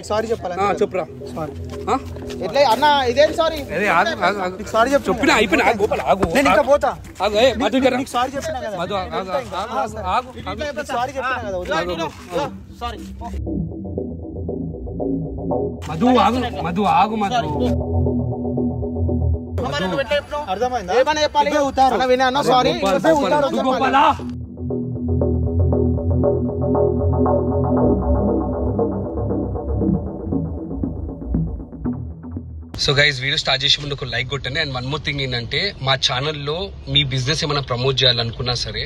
Sorry చెప్పాలి. చెప్పురా. Sorry ఎట్లా అన్న ఇదేం సారీ? సారీ చెప్పు. చెప్పినా అయిపోయినా గోపాల్ ఆగు. నేను ఇంకా పోతా. ఆగు ఏ మధు గారు నీకు సారీ చెప్పినా కదా. మధు ఆగు. సారీ చెప్పినా కదా. సారీ మధు ఆగు. మధు ఆగు. మధు అర్థమైందా? ఏమన్నా చెప్పాలి? అన్న వినే అన్న sorry. Gopala so guys video start చేసే ముందు ఒక లైక్ కొట్టండి. అండ్ వన్ మోర్ థింగ్ ఏంటంటే మా ఛానల్లో మీ బిజినెస్ ఏమైనా ప్రమోట్ చేయాలనుకున్నా సరే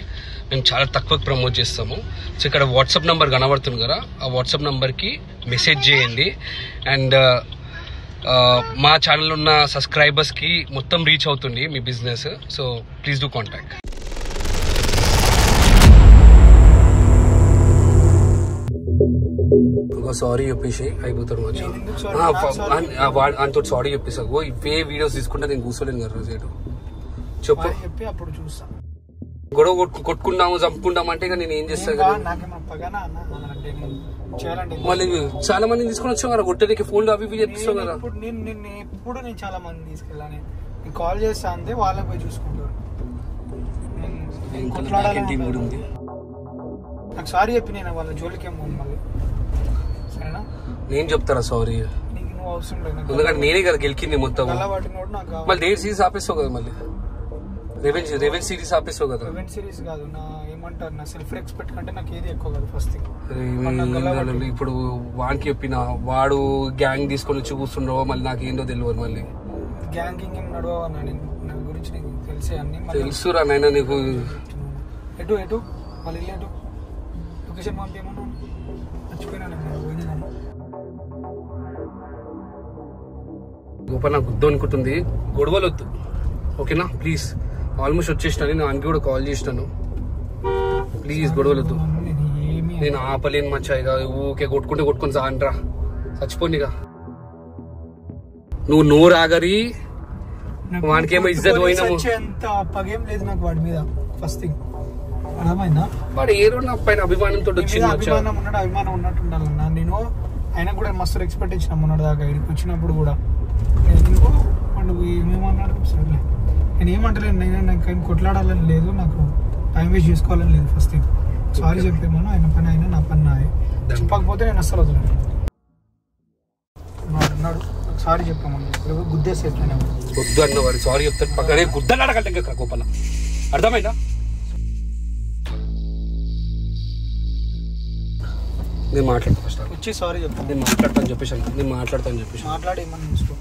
మేము చాలా తక్కువ ప్రమోట్ చేస్తాము. సో ఇక్కడ వాట్సాప్ నెంబర్ కనబడుతుంది కదా, ఆ వాట్సాప్ నెంబర్కి మెసేజ్ చేయండి. అండ్ మా ఛానల్లో ఉన్న సబ్స్క్రైబర్స్కి మొత్తం రీచ్ అవుతుంది మీ business. So please do contact. Sorry చెప్పేసి అయిపోతాడు మంచిగా. అంతో సారీ చెప్పేసావు. ఇవే వీడియోస్ తీసుకుంటే నేను కూర్చోలేను కదా రోజు. చెప్పు. గొడవ కొట్టుకుంటాము చంపుకుంటాము అంటే నేను ఏం చేస్తాను కదా. మళ్ళీ చాలా మందిని తీసుకొని వచ్చావు కదా కొట్టడానికి. ఫోన్లో అవి ఇవి చెప్పిస్తావు కదా. ఇప్పుడు నేను చాలా మంది తీసుకెళ్ళాను. కాల్ చేస్తా అంతే, వాళ్ళకి పోయి చూసుకుంటారు. నాకు సారీ చెప్పి నేను వాళ్ళ జోలికి మళ్ళీ సరేనా? నేను చెప్తారా సారీ? ఎందుకంటే నేనే కదా గెలికింది మొత్తం. మళ్ళీ డేట్ సిరీస్ ఆపేస్తావు కదా. మళ్ళీ రెవెన్యూ సిరీస్ ఆపేస్తావు కదా. రెవెన్యూ సిరీస్ కాదు, నా ఏమంటారు, నా సెల్ఫ్ రెస్పెక్ట్ కంటే నాకు ఏది ఎక్కువ కాదు. ఫస్ట్ థింగ్ ఇప్పుడు వానికి చెప్పిన వాడు గ్యాంగ్ తీసుకొని వచ్చి కూర్చున్నావు. మళ్ళీ నాకు ఏందో తెలియదు. మళ్ళీ గ్యాంగింగ్ ఏం నడవన్నా? నా గురించి నీకు తెలిసే అన్ని తెలుసురా నైనా నీకు. ఎటు ఎటు మళ్ళీ ఎటు లొకేషన్ పంపేమన్నా? గోపాల్ నాకు గుద్దు అనుకుంటుంది. గొడవలు వద్దు ఓకేనా ప్లీజ్. ఆల్మోస్ట్ వచ్చేసినాను. నేను ఆయనకి కూడా కాల్ చేసినాను. ప్లీజ్ గొడవలు వద్దు. నేను ఆపలేను మచ్చాయిగా. ఊకే కొట్టుకొని సాయంట్రా చచ్చిపోనిగా. నువ్వు నోరు ఆగరి. వానికేమో ఇజ్జత్ పోయినాము. పగేం లేదు నాకు వాడి మీద. ఫస్ట్ థింగ్ అర్థమైందా? వాడు ఏ రోజు నా పైన అభిమానంతో అభిమానం ఉన్నట్టు ఉండాలన్నా. నేను ఆయన కూడా మస్తు ఎక్స్పెక్ట్ ఇచ్చిన మొన్నటి దాకా. ఇక్కడికి వచ్చినప్పుడు కూడా ఎందుకో వాడు ఏమేమన్నాడు సరేలే. నేను ఏమంటలేను. నాకు ఏం కొట్లాడాలని లేదు, నాకు టైం వేస్ట్ చేసుకోవాలని లేదు. ఫస్ట్ థింగ్ సారీ చెప్పేమన్నా. ఆయన పని అయినా నా పని నాయే. చెప్పకపోతే నేను అస్సలు వదలను. అన్నాడు సారీ చెప్పామన్నా. గుద్దేసి ఎట్లనే వద్దు అన్న వాడు సారీ చెప్తాడు. పక్కనే గుద్దలు అడగంటే గోపాల అర్థమైందా? నేను మాట్లాడతా ఫస్ట్ వచ్చి సారీ చెప్తాను. నేను మాట్లాడతాను చెప్పేసి మాట్లాడి ఏమన్నా చూసుకో.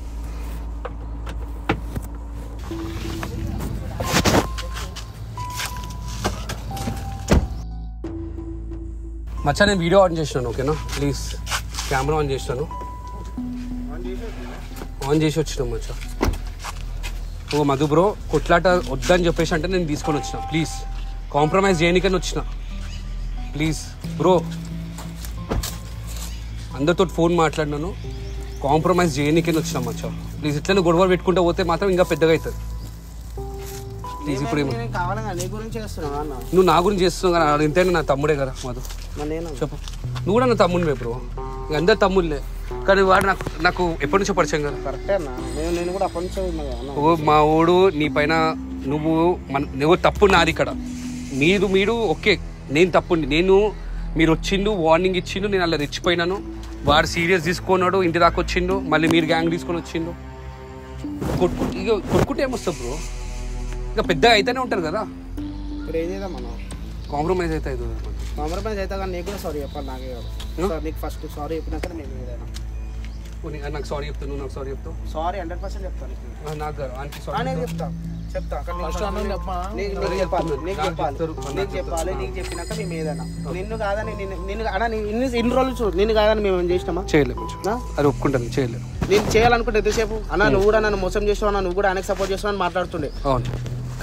మచ్చా నేను వీడియో ఆన్ చేసినాను ఓకేనా ప్లీజ్. కెమెరా ఆన్ చేసినాను. ఆన్ చేసి వచ్చినాం మచ్చా. ఓ మధు బ్రో కొట్లాట వద్దని చెప్పేసి అంటే నేను తీసుకొని వచ్చిన. ప్లీజ్ కాంప్రమైజ్ చేయనికని వచ్చిన. ప్లీజ్ బ్రో అందరితో ఫోన్ మాట్లాడినాను. కాంప్రమైజ్ చేయనికని వచ్చినాం మచ్చా. ప్లీజ్ ఇట్లనే గొడవ పెట్టుకుంటూ పోతే మాత్రం ఇంకా పెద్దగా అవుతుంది. ప్లీజ్ ఇప్పుడు నువ్వు నా గురించి చేస్తున్నావు కదా. ఎంతైనా నా తమ్ముడే కదా మధు. చెప్పు. నువ్వు కూడా నా తమ్ముడివే బ్రో. అందరు తమ్ముళ్ళే. కానీ వాడు నాకు ఎప్పటి నుంచో పరిచయం కదా. మా ఊడు నీ పైన నువ్వు తప్పు నాది ఇక్కడ. మీరు ఓకే నేను తప్పుండి. మీరు వచ్చిండు వార్నింగ్ ఇచ్చిండు. నేను అలా రెచ్చిపోయినాను. వాడు సీరియస్ తీసుకున్నాడు. ఇంటి దాకా వచ్చిండు. మళ్ళీ మీరు గ్యాంగ్ తీసుకొని వచ్చిండు. కొట్టుకుంటే ఏమొస్తా బ్రో. ఇంకా పెద్దగా అయితేనే ఉంటారు కదా. కాంప్రమైజ్ అయితే కానీ నీకు కూడా సారీ చెప్పాలి. నాకే కాదు నీకు ఫస్ట్ సారీ చెప్పినాక నేను ఏదైనా నాకు సారీ చెప్తాను. నువ్వు నాకు సారీ చెప్తావు. సారీ 100% చెప్తాను. నాకు చెప్పాలి. నీకు చెప్పినాక మేము ఏదైనా నిన్ను కాదని ఇన్ని రోజులు చూడు. నిన్ను కాదని మేము ఏం చేసినామా? చేయలేదు. అది ఒప్పుకుంటాను. చేయలేదు. నేను చేయాలనుకుంటే ఎంతసేపు అన్న నువ్వు కూడా నన్ను మోసం చేస్తావు, నువ్వు కూడా ఆయనకు సపోర్ట్ చేస్తావు అని మాట్లాడుతుండే.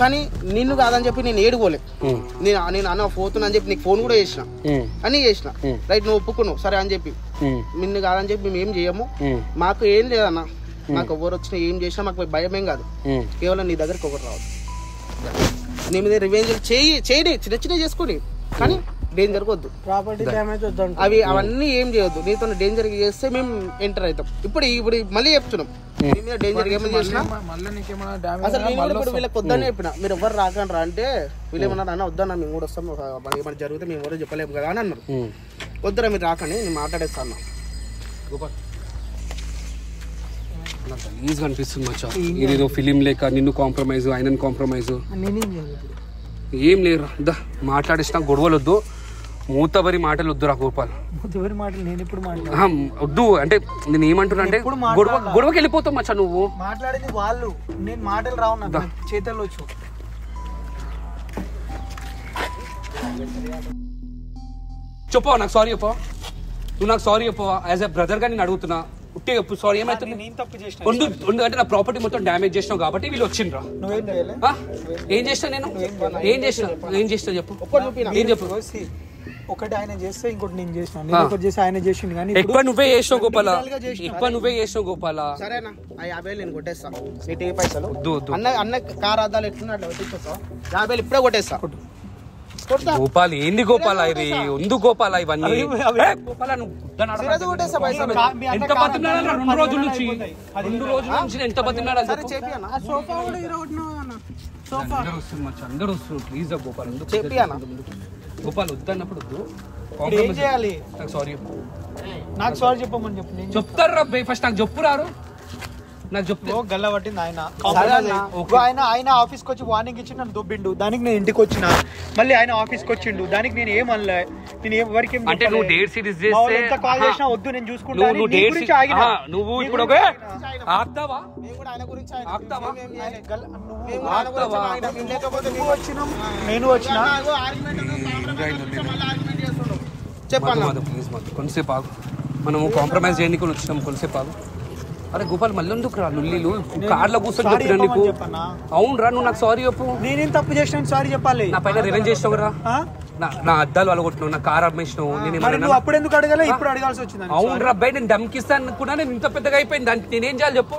కానీ నిన్ను కాదని చెప్పి నేను ఏడుకోలే. నేను అన్న పోతున్నా అని చెప్పి నీకు ఫోన్ కూడా చేసిన, అన్ని చేసిన. రైట్ నువ్వు ఒప్పుకున్నావు సరే అని చెప్పి. నిన్ను కాదని చెప్పి మేము ఏం చేయము. మాకు ఏం లేదన్న. నాకు ఎవరు వచ్చినా ఏం చేసినా మాకు భయం ఏం కాదు. కేవలం నీ దగ్గరికి ఒకరు రావద్దు. నీ మీద రివెంజ్ చేయండి, చిన్న చిన్న చేసుకోండి. కానీ డేంజర్ వద్దు, ప్రాపర్టీ డ్యామేజ్ వద్దు, అవి అవన్నీ ఏం చేయొద్దు. నీతో డేంజర్ చేస్తే మేము ఎంటర్ అవుతాం. ఇప్పుడు మళ్ళీ చెప్తున్నాం డేంజర్ ఏమైనా చేసినా అసలు నేను కూడా ఇప్పుడు వీళ్ళకి వద్దనే చెప్పిన, మీరు ఎవరు రాకండి రా అంటే వీళ్ళు ఏమన్నారు అన్న వద్దన్నా మేము కూడా వస్తాం, ఏమైనా జరిగితే మేము ఎవరో చెప్పలేము కదా అని అన్నారు. వద్దరా మీరు రాకండి నేను మాట్లాడేస్తాను. ఈజీగా అనిపిస్తుంది మచ్చా, ఇదేదో ఫిలిం లేక నిన్ను కాంప్రమైజ్ ఆయనను కాంప్రమైజ్ ఏం లేరు. దా మాట్లాడేసిన గొడవలు వద్దు, మూతబరి మాటలు వద్దురా గోపాల్. వద్దు అంటే నేను ఏమంటున్నా అంటే గొడవకి వెళ్ళిపోతావు మచ్చా నువ్వు. మాట్లాడేది వాళ్ళు, నేను మాటలు రావు నాకు చేతల్లో వచ్చు. చెప్పవా నాకు సారీ చెప్పవా, నువ్వు నాకు సారీ చెప్పవా. యాజ్ ఎ బ్రదర్ గా నేను అడుగుతున్నా, ఉట్టే చెప్పు సారీ. ఏమైతుంది అంటే నా ప్రాపర్టీ మొత్తం డ్యామేజ్ చేసినావు కాబట్టి వీళ్ళు వచ్చిండ్రా. ఏం చేస్తా నేను, ఏం చేస్తా చెప్పు, ఏం చెప్పు. ఒకటి ఆయన చేస్తే ఇంకోటి నేను చేసిన, నేను ఒకటి చేసి ఆయన చేసిండు. కానీ ఎక్కువ నువ్వే చేసినావు గోపాల, ఎక్కువ నువ్వే చేసినావు గోపాల. సరేనా 50,000 నేను కొట్టేస్తా, నీ టీ పైసలు అన్న కార్ అద్దాలు ఎట్లున్నా అట్లా పెట్టిస్తా. 50,000 ఇప్పుడే కొట్టేస్తా. గోపాల్ ఏంది గోపాల ఇది, ఉంది గోపాల ఇవన్నీ. ఎంత బతున్నాడా 2 రోజుల నుంచి, 2 రోజుల నుంచి ఎంత బతున్నాడా. అందరూ వస్తున్నారు ప్లీజ్ గోపాల్, గోపాల్ వద్దన్నప్పుడు వద్దు. ఏం చేయాలి, నాకు సారీ, నాకు సారీ చెప్పమని చెప్పు. చెప్తారు రా ఫస్ట్, నాకు చెప్పురారు, నాకు చెప్పు. గల్ల పట్టింది ఆయన ఆఫీస్కి వచ్చి వార్నింగ్ ఇచ్చి నన్ను దొబ్బిండు, దానికి నేను ఇంటికి వచ్చిన. మళ్ళీ ఆయన ఆఫీస్కి వచ్చిండు, దానికి నేను ఏమనలే. నేను ఎవరికి అంటే నువ్వు డేట్ సిరీస్ చేస్తే ఎంత కాల్ చేసినా వద్దు నేను చూసుకుంటా. నువ్వు ఇప్పుడు ఆపుతావా, ఆపుతావా, నేను వచ్చిన. చెప్పాను ప్లీజ్ కొంతసేపు ఆగు, మనము కాంప్రమైజ్ చేయడానికి వచ్చినాం, కొంతసేపు ఆగు. అరే గోపాల్ మళ్ళీ ఎందుకు రా నుల్లీలు, కార్లో కూర్చొని చెప్పినా నీకు. అవును రా, నువ్వు నాకు సారీ చెప్పు. నేనేం తప్పు చేసిన సారీ చెప్పాలి. నా పైన రివెంజ్ చేసినావు రా, నా అద్దాలు వాళ్ళగొట్టినావు, నా కార్ అమ్మేసినావు. నేను అప్పుడు ఎందుకు అడగాలి, ఇప్పుడు అడగాల్సి వచ్చింది. అవును రా అబ్బాయి, నేను దమ్కిస్తాను కూడా నేను ఇంత పెద్దగా అయిపోయింది. దానికి నేనేం చేయాలి చెప్పు,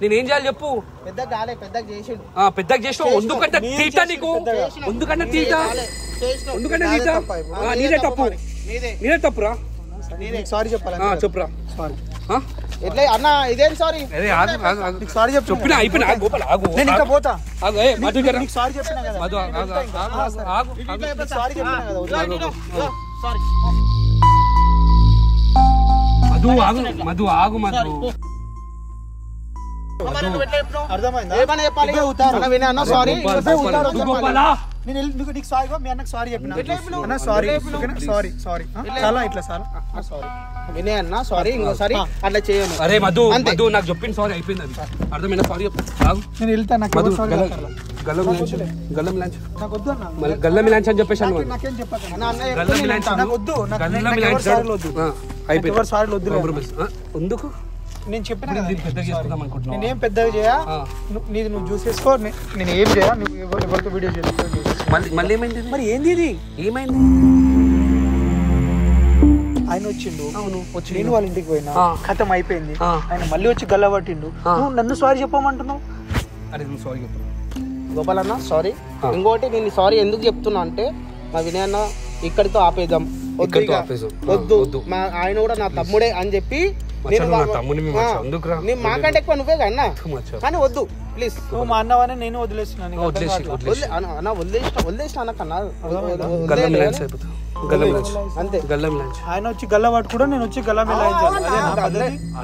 నేనేం చేయాలి చెప్పు. పెద్దగా చేసినావు, ఎందుకంటే తీటా నీకు, ఎందుకంటే తీటా, ఎందుకంటే తీటా నీదే తప్పు, నీదే తప్పురా. సారీ చెప్పాలి, చెప్పురా. ఎట్లా అన్న ఇదేం సారీ, సారీ చెప్పు. చెప్పినా అయిపోయినా గోపాల్ ఆగు, నేను ఇంకా పోతా. సారీ చెప్పినా కదా, సారీ చెప్పినా కదా. మధు ఆగు, మధు ఆగు, మధు అర్థమైందా? ఏమన్నా చెప్పాలి వినా సారీ నేను నీకు సారీ మీ అన్నకు సారీ చెప్పిన సారీ సారీ సారీ చాలా ఇట్లా సార్ సారీ వినే అన్న సారీ, ఇంకోసారి అట్లా చేయను. అరే మధు, మధు నాకు చెప్పింది సారీ అయిపోయింది, అది అర్థమైనా సారీ చెప్పు. నేను వెళ్తా, నాకు గల్లం లంచ్, గల్లం లంచ్, నాకు వద్దు అన్న, మళ్ళీ గల్లం లంచ్ అని చెప్పేసాను. నాకేం చెప్పాను గల్లం లంచ్ నాకు వద్దు, గల్లం లంచ్ అయిపోయింది. సారీ వద్దు ఎందుకు నేను చెప్పిన పెద్దగా చేసుకుందాం అనుకుంటున్నాను. నేనేం పెద్దగా చేయ, నీది నువ్వు చూసేసుకో, నేను ఏం చేయ, నువ్వు ఎవరితో వీడియో చేసుకో. మళ్ళీ ఏమైంది, మరి ఏంది ఇది, ఏమైంది? ఆయన వచ్చిండు, అవును వచ్చి నేను వాళ్ళ ఇంటికి పోయినా, ఖతం అయిపోయింది. ఆయన మళ్ళీ వచ్చి గల్ల పట్టిండు, నువ్వు నన్ను సారీ చెప్పమంటున్నావు. అరే నువ్వు సారీ చెప్పు గోపాల్ అన్న సారీ. ఇంకోటి నేను సారీ ఎందుకు చెప్తున్నా అంటే, మా వినయ్ అన్న ఇక్కడితో ఆపేద్దాం, వద్దు మా ఆయన కూడా నా తమ్ముడే అని చెప్పి మాకంటే ఎక్కువ నువ్వే అన్నా, కానీ వద్దు ప్లీజ్. నువ్వు మా అన్నవానే నేను వదిలేస్తున్నాను, వదిలేసిన అన్నకన్నా అంతే. గల్లం లంచ్ ఆయన వచ్చి గల్ల పట్టుకుంటా, నేను వచ్చి గల్ల మీద.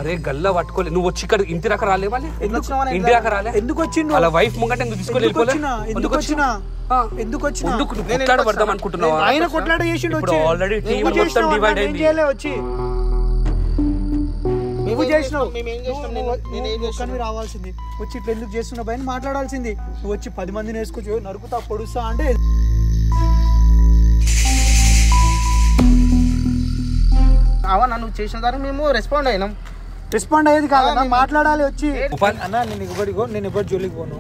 అరే గల్ల పట్టుకోలే, నువ్వు వచ్చి ఇక్కడ ఇంటి దాకా రాలే, వాళ్ళు ఇంటి దాకా రాలే. ఎందుకు వచ్చిండు వాళ్ళ వైఫ్ ముంగట ఎందుకు తీసుకొని వెళ్ళిపోయినా, ఎందుకు వచ్చినా ఎందుకు వచ్చినా కొట్లాడ పడదాం అనుకుంటున్నావా? ఆయన కొట్లాడ చేసిండు, ఆల్రెడీ టీం మొత్తం డివైడ్ అయింది. వచ్చి నువ్వు చేసినావు, ఒక్కనివి రావాల్సింది, వచ్చి ఇట్లా ఎందుకు చేస్తున్నావు భయ మాట్లాడాల్సింది. నువ్వు వచ్చి 10 మందిని వేసుకొచ్చి నరుకుతా పొడుస్తా అంటే అవన్నా నువ్వు చేసిన దాన్ని మేము రెస్పాండ్ అయినాం. రెస్పాండ్ అయ్యేది కాదన్నా, మాట్లాడాలి వచ్చి. అన్నా నేను ఎవరి జోలికి పోను,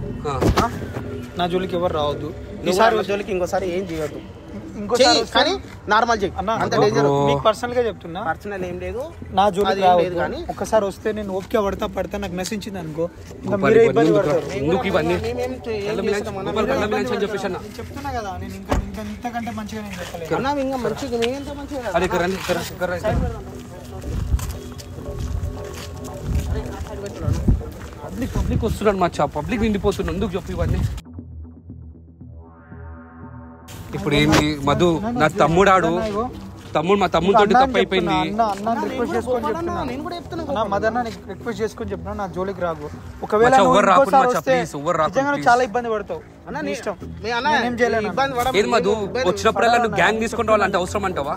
నా జోలికి ఎవరు రావద్దు. ఈసారి జోలికి ఇంకోసారి ఏం చేయొద్దు. ఇంకోసారి కానీ నార్మల్ చెయ్యి అంత డేంజర్. మీకు పర్సనల్ గా చెప్తున్నా, పర్సనల్ ఏం లేదు, నా జోలికి రావద్దు. కానీ ఒక్కసారి వస్తే నేను ఓకే పడతా నాకు నశించింది అనుకో, ఇంకా మీరే ఇబ్బంది పడతారు. ఎందుకు ఇవన్నీ చెప్తున్నా కదా, నేను ఇంకా ఇంతకంటే మంచిగా నేను చెప్పలేదు. ఇంకా మంచిగా మేమెంత మంచిగా పబ్లిక్ వస్తున్నాడు మచ్చా, పబ్లిక్ నిండిపోతున్నాడు. ఎందుకు చెప్పు ఇవన్నీ? ఇప్పుడు ఏంది మధు, నా తమ్ముడాడు మా తమ్ముడితో తప్పు అయిపోయింది. రిక్వెస్ట్ చేసుకొని చెప్తున్నా మదన్న, రిక్వెస్ట్ చేసుకొని చెప్తున్నా నా జోలికి రాకు. ఒకవేళ చాలా ఇబ్బంది పడతావు. ఏది మధు, వచ్చినప్పుడల్లా నువ్వు గ్యాంగ్ తీసుకుని రావాలంటే అవసరం అంటావా?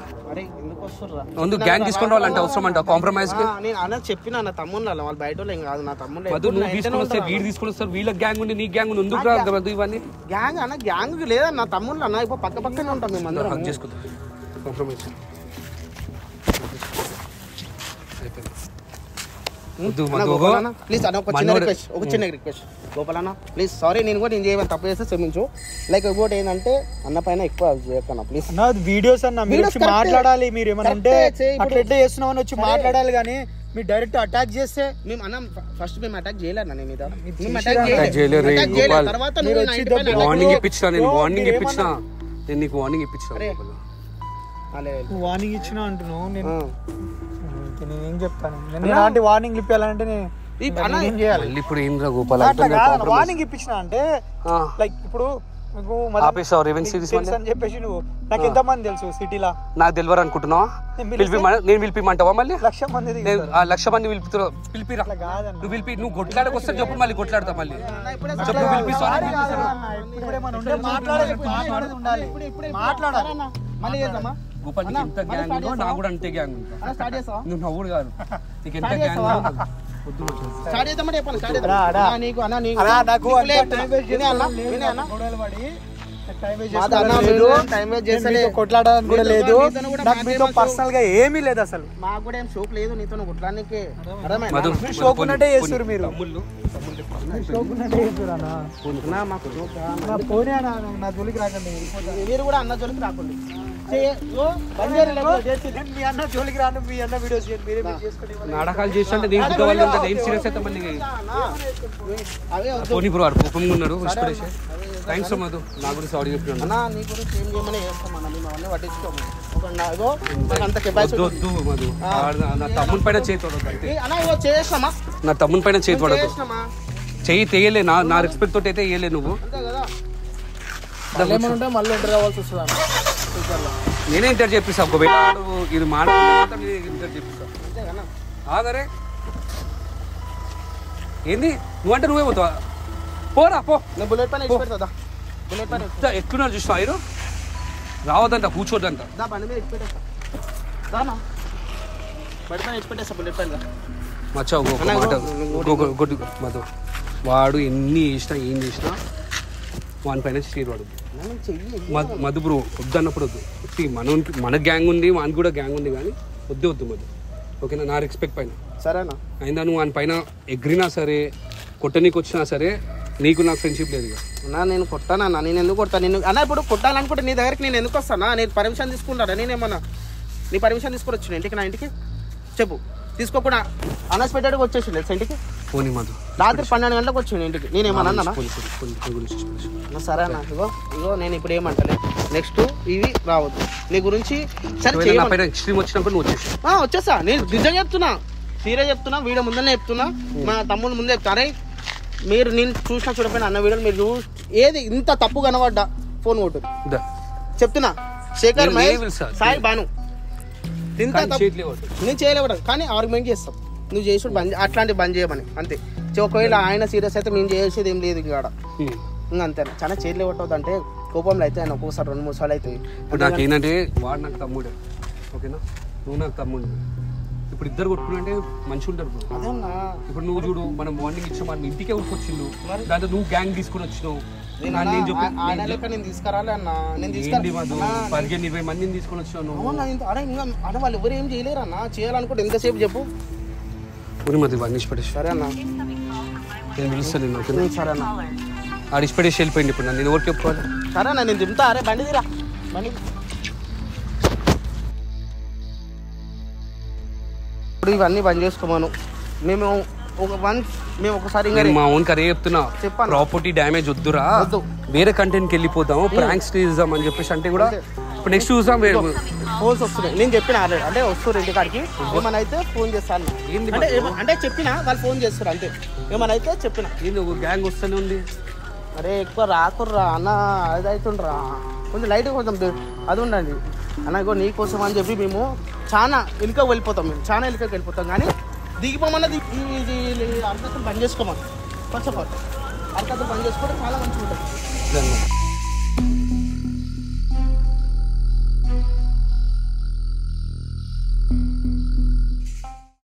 నువ్వు గ్యాంగ్ తీసుకుని రావాలంటే అవసరం అంటావా కాంప్రమైజ్ కి? నేను అన్న చెప్పిన నా తమ్ముడు వాళ్ళు బయట ఏం కాదు, నా తమ్ముడు మధు నువ్వు తీసుకుని వస్తే వీడు తీసుకుని వస్తారు, వీళ్ళ గ్యాంగ్ ఉండి నీ గ్యాంగ్ ఉంది, ఎందుకు రాదు మధు ఇవన్నీ? గ్యాంగ్ అన్న గ్యాంగ్ లేదా నా తమ్ముళ్ళు అన్న, ఇప్పుడు పక్క పక్కనే ఉంటాం మేము అందరం. హక్ చేసుకుందాం కాంప్రమైజ్. ప్లీజ్ అన్న ఒక చిన్న రిక్వెస్ట్ గోపాలన్న ప్లీజ్, సారీ నేను కూడా నేను చేయమని తప్పు చేస్తే క్షమించు. లైక్ ఇంకోటి ఏంటంటే అన్న పైన ఎక్కువ చేయకన్నా ప్లీజ్. వీడియోస్ అన్న మీరు మాట్లాడాలి, మీరు ఏమన్నా ఉంటే అట్లా ఎట్లా చేస్తున్నామని వచ్చి మాట్లాడాలి, కానీ మీరు డైరెక్ట్ అటాక్ చేస్తే మేము అన్న ఫస్ట్ మేము అటాక్ చేయలేదు నీ మీద. తర్వాత వార్నింగ్ ఇప్పించిన, నేను నీకు వార్నింగ్ ఇప్పించిన. వార్నింగ్ ఇచ్చిన అంటున్నావు, నేను ఏం చెప్తాను? నేను ఇలాంటి వార్నింగ్ ఇప్పాలంటే ఇప్పుడు ఏం రా గోపాల్, వార్నింగ్ ఇప్పించిన అంటే లైక్ ఇప్పుడు అని చెప్పేసి నువ్వు నాకు ఎంత మంది తెలుసు సిటీలో? నాకు తెలియరు అనుకుంటున్నావా? నేను పిలిపిమంటావా మళ్ళీ? 1,00,000 మంది 1,00,000 మంది పిలిపిరా. నువ్వు పిలిపి, నువ్వు కొట్లాడకు వస్తే చెప్పు, మళ్ళీ కొట్లాడతా మళ్ళీ చెప్పు. పిలిపిస్తా గోపాల్, నీకు ఎంత గ్యాంగ్ ఉందో నాకు కూడా అంతే గ్యాంగ్ ఉంటా. నువ్వు నవ్వుడు కాదు, నీకు ఎంత గ్యాంగ్ కొట్లాడడానికి కూడా లేదు, మీతో పర్సనల్ గా ఏమీ లేదు అసలు. మాకు కూడా ఏం షోక్ లేదు నీతో కొట్లాడడానికి. షోక్ ఉన్నట్టే చేస్తారు మీరు, నా జోలికి రాకండి. మీరు కూడా అన్న జోలికి రాకండి. మీ అన్న జోలికి రాను, మీ అన్న వీడియోస్ నాటకాలు చేస్తుంటే నేను సీరియస్ అయితే మళ్ళీ పోనీ బ్రో కోపంగా ఉన్నాడు. థ్యాంక్స్ మధు, నా గురించి సారీ చెప్తున్నాను. నీ గురించి ఏం చేయమని చేస్తాం అన్న, మేము అవన్నీ పట్టించుకోము. మధు నా తమ్ముని పైన చేతోడు, చేసినామా? నా తమ్ముని పైన చేతోడు చెయ్యి తెయలే, నా రెస్పెక్ట్ తోటి అయితే వేయలే నువ్వు. మళ్ళీ ఎంటర్ కావాల్సి వస్తుంది. నేనే ఇంటర్ చెప్పిస్తా, ఒకవేళ ఇది మాట్లాడుతుంటే నేనే ఇంటర్ చెప్పిస్తా. ఆగరే ఏంది నువ్వంటే నువ్వే పోతావా? పోరా పో, బుల్లెట్ పైన ఎక్కున్నారు చూసినా మీరు రావద్దంట, కూర్చోద్దంట. మచ్చా ఒక మాట మధు, వాడు ఎన్ని చేసినా ఏం చేసినా వాని పైన స్టీర్ వాడు మధు బ్రో. వద్దు అన్నప్పుడు వద్దు. మన గ్యాంగ్ ఉంది, వానికి కూడా గ్యాంగ్ ఉంది, కానీ వద్దు మధు, ఓకేనా? నా రెస్పెక్ట్ పైన సరేనా? అయినా నువ్వు వాని పైన ఎగ్రినా సరే, కొట్టనీకి వచ్చినా సరే, నీకు నాకు ఫ్రెండ్షిప్ లేదు. నేను కొట్టానన్నా, నేను ఎందుకు కొడతాను నిన్ను అన్న? ఇప్పుడు కొట్టాలనుకుంటే నీ దగ్గరికి నేను ఎందుకు వస్తానా? నేను పర్మిషన్ తీసుకుంటానా? నేనేమన్నా నీ పర్మిషన్ తీసుకొని వచ్చిన ఇంటికి, నా ఇంటికి చెప్పు. తీసుకోకుండా అన్ఎక్స్పెక్టెడ్గా వచ్చేసింది ఇంటికి. పోనీ మధు, రాత్రి 12 గంటలకు వచ్చింది ఇంటికి. నేనేమన్నా? సరే అన్న, ఇగో నేను ఇప్పుడు ఏమంటలే, నెక్స్ట్ ఇవి రావద్దు నీ గురించి. వచ్చినప్పుడు నువ్వు వచ్చేస్తా. నేను నిజంగా చెప్తున్నా, సీరియస్ చెప్తున్నా, వీడియో ముందనే చెప్తున్నా, మా తమ్ముడు ముందే చెప్తా. అరే మీరు నేను చూసినా చూడపోయినా అన్న వీడియోలు మీరు ఏది ఇంత తప్పు కనబడ్డా ఫోన్ కొట్టు చెప్తున్నా. శేఖర్ మహేష్ సాయి బాను నేను చేయలేవడం, కానీ ఆర్గ్యుమెంట్ చేస్తాం. నువ్వు చేసుడు బంద్, అట్లాంటివి బంద్ చేయమని అంతే. ఒకవేళ ఆయన సీరియస్ అయితే మేము చేసేది ఏం లేదు ఇక్కడ, ఇంకా అంతేనా? చాలా చేతులు కొట్టవద్దు అంటే కోపంలో అయితే ఆయన ఒక్కోసారి 2-3 సార్లు అవుతాయి. ఇప్పుడు నాకు ఏంటంటే వాడు నాకు తమ్ముడే, ఓకేనా? నువ్వు నాకు తమ్ముడు. ఇప్పుడు ఇద్దరు కొట్టుకుంటే మంచి ఉంటారు. ఇప్పుడు నువ్వు చూడు, మనం మార్నింగ్ ఇచ్చాం, మనం ఇంటికే ఊరికొచ్చిండు, దాంతో నువ్వు గ్యాంగ్ తీసుకుని వచ్చినావు. నేను తీసుకురాలే అన్న, నేను 15-20 మందిని తీసుకొని వచ్చినాను. అన్న వాళ్ళు ఎవరు ఏం చేయలేరు అన్న, చేయాలనుకుంటే ఎంతసేపు చెప్పు. సరే అన్న, నేను పిలుస్తాను నిన్ను, ఓకేనా? సరే అన్న, ఆడిచి పడేసి వెళ్ళిపోయింది. ఇప్పుడు నేను ఎవరికి చెప్పుకోవాలి? సరే అన్న, నేను తింటా. అరే బండి తీరా, బండి ఇప్పుడు ఇవన్నీ బంద్ చేసుకోమను. మేము ఒకసారి మా ఓన్ కరే చెప్తున్నా, ప్రాపర్టీ డ్యామేజ్ వద్దురా, వేరే కంటెంట్కి వెళ్ళిపోతాము, ప్రాంక్స్ చేద్దాం అని చెప్పేసి అంటే కూడా ఇప్పుడు నెక్స్ట్ చూసాం ఫోన్స్ వస్తున్నాయి. నేను చెప్పిన ఆల్రెడీ, అంటే వస్తారు ఇంటికాడికి, ఏమన్నా అయితే ఫోన్ చేస్తాను అంటే చెప్పిన వాళ్ళు ఫోన్ చేస్తారు అంతే. ఏమన్నా అయితే చెప్పిన గ్యాంగ్ వస్తూనే ఉంది. అరే ఎక్కువ రాకుర్రా అన్న, అది అవుతుండ్రా కొంచెం లైట్గా కొంచెం అది ఉండండి అన్న. ఇగో నీకోసం అని చెప్పి మేము చాలా వెనుక వెళ్ళిపోతాం, మేము చాలా వెనుకకి వెళ్ళిపోతాం. కానీ దిగిపోమన్నది ఇది అర్హతలు బంద్ చేసుకోమని ఫస్ట్ ఆఫ్ ఆల్. అర్హతలు బంద్ చేసుకుంటే చాలా మంచిగా ఉంటుంది.